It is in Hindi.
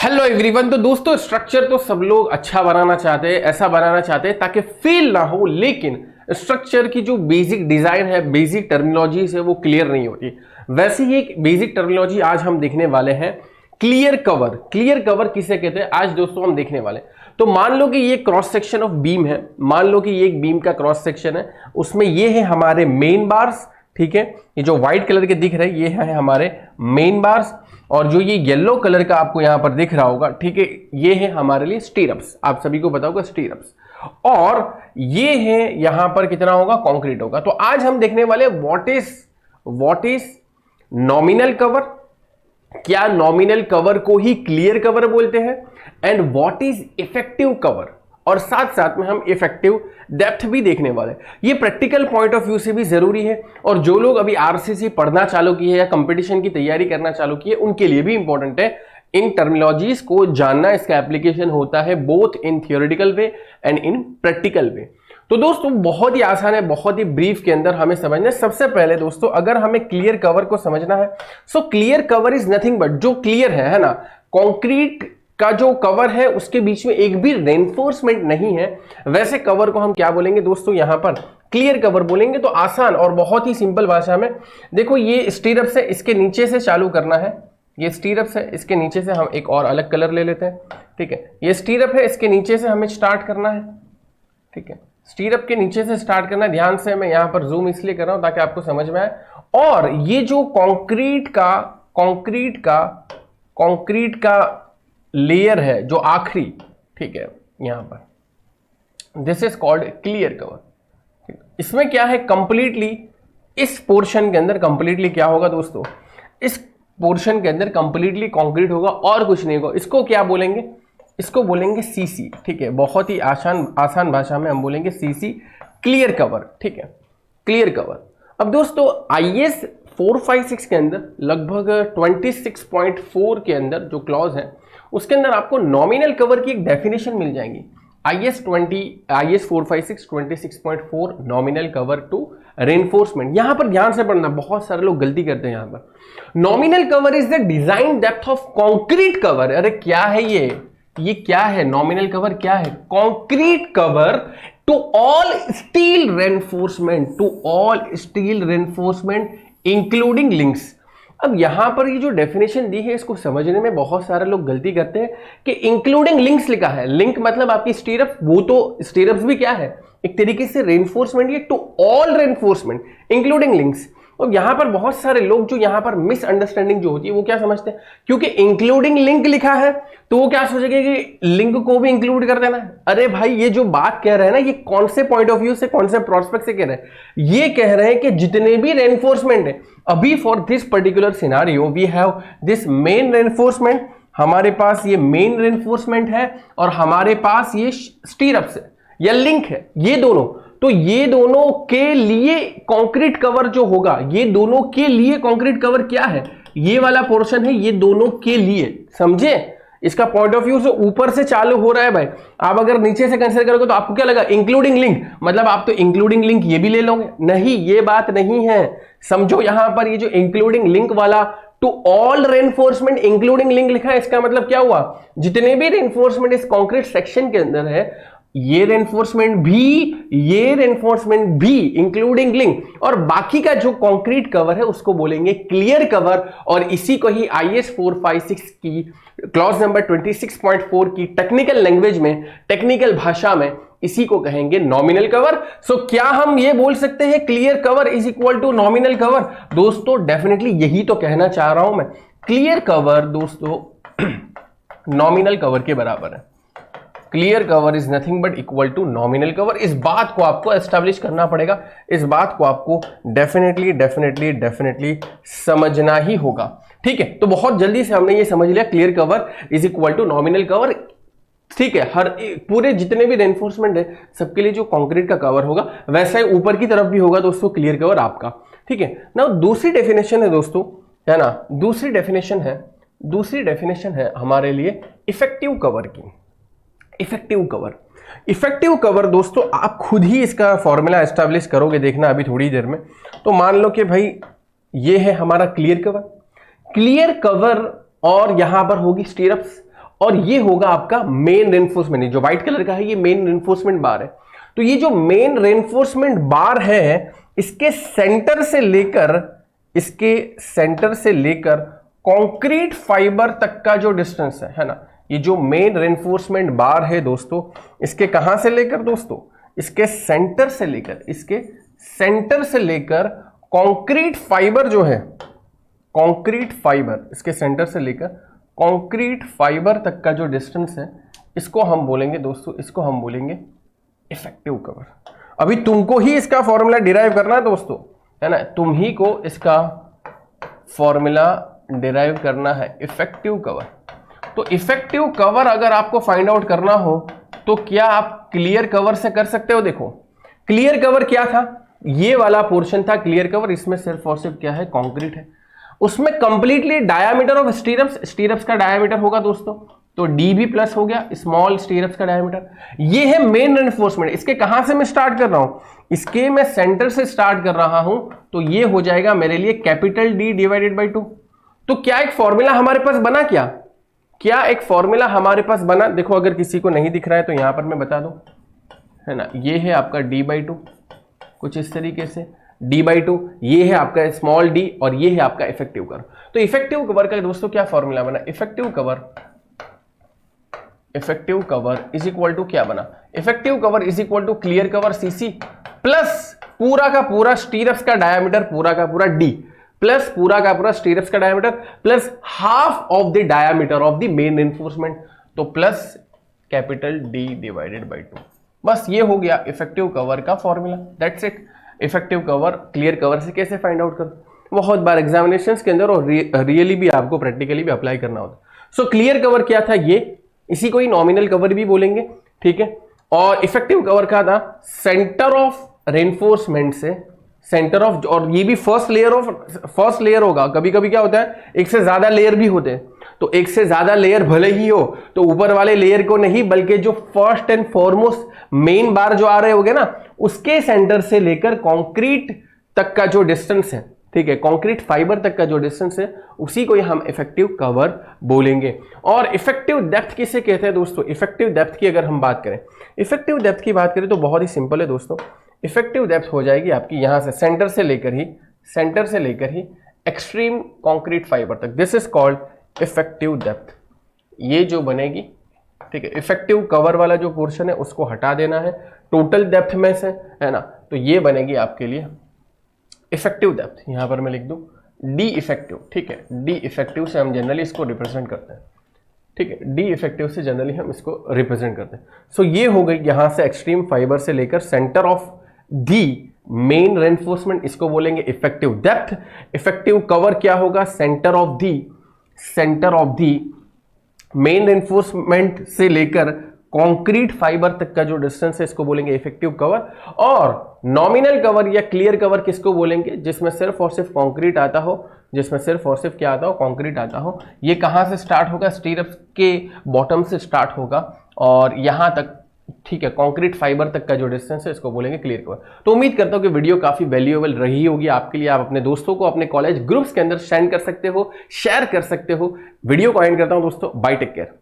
Hello everyone. तो दोस्तों स्ट्रक्चर तो सब लोग अच्छा बनाना चाहते हैं, ऐसा बनाना चाहते हैं ताकि फील ना हो, लेकिन स्ट्रक्चर की जो बेसिक डिजाइन है, बेसिक टर्मिनोलॉजीज है वो क्लियर नहीं होती। वैसे ही एक बेसिक टर्मिनोलॉजी आज हम देखने वाले हैं, क्लियर कवर। क्लियर कवर किसे कहते हैं आज दोस्तों हम देखने वाले हैं। तो मान लो कि ये क्रॉस सेक्शन ऑफ बीम है, मान लो कि ये एक बीम का क्रॉस सेक्शन है, उसमें ये है हमारे मेन बार्स, ठीक है। ये जो व्हाइट कलर के दिख रहे हैं ये है हमारे मेन बार्स, और जो ये येलो कलर का आपको यहां पर दिख रहा होगा, ठीक है, ये है हमारे लिए स्टीरअप्स। आप सभी को पता होगा स्टीरअप्स, और ये है यहां पर कितना होगा, कंक्रीट होगा। तो आज हम देखने वाले व्हाट इज नॉमिनल कवर, क्या नॉमिनल कवर को ही क्लियर कवर बोलते हैं, and what is effective cover, और साथ साथ में हम इफेक्टिव डेप्थ भी देखने वाले। ये प्रैक्टिकल पॉइंट ऑफ व्यू से भी जरूरी है, और जो लोग अभी आरसीसी पढ़ना चालू किए या कंपटीशन की तैयारी करना चालू किए उनके लिए भी इंपॉर्टेंट है इन टर्मिनोलॉजीज को जानना। इसका एप्लीकेशन होता है both in theoretical way and in practical way. तो दोस्तों बहुत ही आसान है, बहुत ही ब्रीफ के अंदर हमें समझना है। सबसे पहले दोस्तों अगर हमें क्लियर कवर को समझना है, so clear cover is nothing but, जो क्लियर है ना, कंक्रीट का जो कवर है उसके बीच में एक भी रेनफोर्समेंट नहीं है, वैसे कवर को हम क्या बोलेंगे दोस्तों, यहां पर क्लियर कवर बोलेंगे। तो आसान और बहुत ही सिंपल भाषा में देखो, ये स्टीरअप्स है, इसके नीचे से चालू करना है। ये स्टीरअप्स है, इसके नीचे से हम एक और अलग कलर ले लेते हैं, ठीक है। ये स्टीरअप है, इसके नीचे से हमें स्टार्ट करना है, ठीक है। स्टीरअप के नीचे से स्टार्ट करना है। ध्यान से मैं यहां पर जूम इसलिए कर रहा हूं ताकि आपको समझ में आए। और ये जो कंक्रीट का लेयर है जो आखिरी, ठीक है, यहां पर, this is called clear cover. इसमें क्या है, कंप्लीटली इस पोर्शन के अंदर कंप्लीटली क्या होगा दोस्तों, इस पोर्शन के अंदर कंप्लीटली कंक्रीट होगा और कुछ नहीं होगा। इसको क्या बोलेंगे, इसको बोलेंगे सीसी, ठीक है। बहुत ही आसान भाषा में हम बोलेंगे सीसी, क्लियर कवर, ठीक है, क्लियर कवर। अब दोस्तों IS 456 के अंदर लगभग 26.4 के अंदर जो क्लॉज है उसके अंदर आपको नॉमिनल कवर की एक डेफिनेशन मिल जाएगी। IS 456 26.4 nominal cover to reinforcement. यहां पर ध्यान से पढ़ना, बहुत सारे लोग गलती करते हैं यहां पर। Nominal cover is the design depth of concrete cover. अरे क्या है ये क्या है नॉमिनल कवर, क्या है, concrete cover to all steel reinforcement including links. अब यहां पर ये जो डेफिनेशन दी है इसको समझने में बहुत सारे लोग गलती करते हैं कि इंक्लूडिंग लिंक्स लिखा है। लिंक मतलब आपकी स्टीरअप, वो तो स्टीरअप्स भी क्या है, एक तरीके से रेनफोर्समेंट, ये to all reinforcement including links. और यहां पर बहुत सारे लोग जो यहां पर मिसअंडरस्टैंडिंग जो होती है वो क्या समझते हैं, क्योंकि इंक्लूडिंग लिंक लिखा है तो वो क्या सोचेंगे कि लिंक को भी इंक्लूड कर देना है। अरे भाई ये जो बात कह रहे हैं ना, ये कौन से पॉइंट ऑफ व्यू से, कौन से प्रोस्पेक्ट से कह रहे हैं, ये कह रहे हैं कि जितने भी रेनफोर्समेंट है, अभी for this particular scenario we have this main reinforcement, हमारे पास ये मेन रेनफोर्समेंट है और हमारे पास ये स्टीरअप्स है या लिंक है, ये दोनों। तो ये दोनों के लिए कंक्रीट कवर जो होगा, ये दोनों के लिए कंक्रीट कवर क्या है, ये वाला पोर्शन है, ये दोनों के लिए, समझे। इसका पॉइंट ऑफ व्यू से ऊपर से चालू हो रहा है भाई। आप अगर नीचे से कंसीडर करोगे तो आपको क्या लगा, इंक्लूडिंग लिंक, मतलब आप तो इंक्लूडिंग लिंक ये भी ले लोगे। नहीं, ये बात नहीं है, समझो। यहां पर ये जो इंक्लूडिंग लिंक वाला to all reinforcement including link लिखा है, इसका मतलब क्या हुआ, जितने भी रेनफोर्समेंट इस कंक्रीट सेक्शन के अंदर है, ये रेनफोर्समेंट भी इंक्लूडिंग लिंक, और बाकी का जो कंक्रीट कवर है उसको बोलेंगे क्लियर कवर। और इसी को ही IS 456 की क्लॉज नंबर 26.4 की टेक्निकल लैंग्वेज में, टेक्निकल भाषा में इसी को कहेंगे नॉमिनल कवर। सो क्या हम ये बोल सकते हैं clear cover is equal to nominal cover? दोस्तों डेफिनेटली यही तो कहना चाह रहा हूं मैं। क्लियर कवर दोस्तों नॉमिनल कवर के बराबर है। Clear cover is nothing but equal to nominal cover. इस बात को आपको एस्टैब्लिश करना पड़ेगा, इस बात को आपको डेफिनेटली समझना ही होगा, ठीक है। तो बहुत जल्दी से हमने ये समझ लिया, clear cover is equal to nominal cover, ठीक है। हर पूरे जितने भी रेनफोर्समेंट है सबके लिए जो कंक्रीट का कवर होगा वैसा ही ऊपर की तरफ भी होगा दोस्तों क्लियर कवर आपका, ठीक है ना। दूसरी डेफिनेशन है दोस्तों, है ना, दूसरी डेफिनेशन है हमारे लिए इफेक्टिव कवर की। इफेक्टिव कवर दोस्तों आप खुद ही इसका फॉर्मूला एस्टैब्लिश करोगे, देखना अभी थोड़ी देर में। तो मान लो कि भाई ये है हमारा क्लियर कवर और यहां पर होगी स्टीरअप्स, और ये होगा आपका मेन रेनफोर्समेंट। जो व्हाइट कलर का है ये मेन रेनफोर्समेंट बार है। तो ये जो मेन रेनफोर्समेंट बार है इसके सेंटर से लेकर कंक्रीट फाइबर तक का जो डिस्टेंस है ना, ये जो मेन रेनफोर्समेंट बार है दोस्तों, इसके कहां से लेकर दोस्तों, इसके सेंटर से लेकर कंक्रीट फाइबर जो है, कंक्रीट फाइबर, इसके सेंटर से लेकर कंक्रीट फाइबर तक का जो डिस्टेंस है, इसको हम बोलेंगे दोस्तों, इसको हम बोलेंगे इफेक्टिव कवर। अभी तुमको ही इसका फॉर्मूला डिराइव करना है दोस्तों, है ना, तुम ही को इसका फॉर्मूला डिराइव करना है, इफेक्टिव कवर। तो इफेक्टिव कवर अगर आपको फाइंड आउट करना हो तो क्या आप क्लियर कवर से कर सकते हो। देखो क्लियर कवर क्या था, ये वाला पोर्शन था क्लियर कवर, इसमें सिर्फ और सिर्फ क्या है, कंक्रीट है। उसमें कंप्लीटली डायामीटर ऑफ स्टीरप्स का डायामीटर होगा दोस्तों, तो डी भी प्लस हो गया, स्मॉल स्टीरप्स का डायामीटर। ये है मेन रेनफोर्समेंट। इसके कहां से मैं स्टार्ट कर रहा हूं, इसके मैं सेंटर से स्टार्ट कर रहा हूं, तो ये हो जाएगा मेरे लिए कैपिटल डी डिवाइडेड बाई 2। तो क्या एक फॉर्मूला हमारे पास बना, क्या एक फॉर्मूला हमारे पास बना। देखो अगर किसी को नहीं दिख रहा है तो यहां पर मैं बता दूं, है ना, ये है आपका d/2, कुछ इस तरीके से d/2, ये है आपका स्मॉल d और ये है आपका इफेक्टिव कवर। तो इफेक्टिव कवर का दोस्तों क्या फॉर्मूला बना, effective cover is equal to क्या बना, effective cover is equal to clear cover CC plus पूरा का पूरा स्टीरप्स का डायमीटर पूरा का पूरा d प्लस पूरा का पूरा स्टीरप्स का diameter plus half of the diameter of the main reinforcement, तो plus capital D divided by 2। बस ये हो गया इफेक्टिव कवर का formula, that's it. Effective cover clear cover से कैसे फाइंड आउट कर, बहुत बार एग्जामिनेशंस के अंदर और रियली भी आपको प्रैक्टिकली भी अप्लाई करना होता। सो क्लियर कवर क्या था, ये इसी को ही नॉमिनल कवर भी बोलेंगे, ठीक है। और इफेक्टिव कवर का था सेंटर ऑफ रेनफोर्समेंट से सेंटर ऑफ, और ये भी फर्स्ट लेयर होगा। कभी कभी क्या होता है एक से ज्यादा लेयर भी होते हैं, तो एक से ज्यादा लेयर भले ही हो तो ऊपर वाले लेयर को नहीं बल्कि जो फर्स्ट एंड फॉरमोस्ट मेन बार जो आ रहे होंगे ना उसके सेंटर से लेकर कंक्रीट तक का जो डिस्टेंस है, ठीक है, कंक्रीट फाइबर तक का जो डिस्टेंस है उसी को ही हम इफेक्टिव कवर बोलेंगे। और इफेक्टिव डेप्थ किसे कहते हैं दोस्तों, इफेक्टिव डेप्थ की अगर हम बात करें, इफेक्टिव डेप्थ की बात करें तो बहुत ही सिंपल है दोस्तों। इफेक्टिव डेप्थ हो जाएगी आपकी यहां से सेंटर से लेकर ही एक्सट्रीम कंक्रीट फाइबर तक, this is called effective depth. ये जो बनेगी, ठीक है, इफेक्टिव कवर वाला जो पोर्शन है उसको हटा देना है टोटल डेप्थ में से, है ना, तो ये बनेगी आपके लिए इफेक्टिव डेप्थ। यहां पर मैं लिख दूं डी इफेक्टिव, ठीक है, डी इफेक्टिव से हम जनरली इसको रिप्रेजेंट करते हैं, ठीक है, डी इफेक्टिव से जनरली हम इसको रिप्रेजेंट करते हैं। सो ये हो गई यहां से एक्सट्रीम फाइबर से लेकर centre of the main reinforcement, इसको बोलेंगे इफेक्टिव डेप्थ। इफेक्टिव कवर क्या होगा, centre of the main reinforcement से लेकर कंक्रीट फाइबर तक का जो डिस्टेंस है इसको बोलेंगे इफेक्टिव कवर। और नॉमिनल कवर या क्लियर कवर किसको बोलेंगे, जिसमें सिर्फ और सिर्फ कंक्रीट आता हो, जिसमें सिर्फ और सिर्फ क्या आता हो, कंक्रीट आता हो। ये कहां से स्टार्ट होगा, स्टीरप्स के बॉटम से स्टार्ट होगा और यहां तक, ठीक है, कंक्रीट फाइबर तक का जो डिस्टेंस है इसको बोलेंगे क्लियर कवर। तो उम्मीद करता हूं कि वीडियो काफी वैल्यूएबल रही होगी आपके लिए। आप अपने दोस्तों को अपने कॉलेज ग्रुप्स के अंदर सेंड कर सकते हो, शेयर कर सकते हो। वीडियो को एंड करता हूं दोस्तों, बाय, टेक केयर।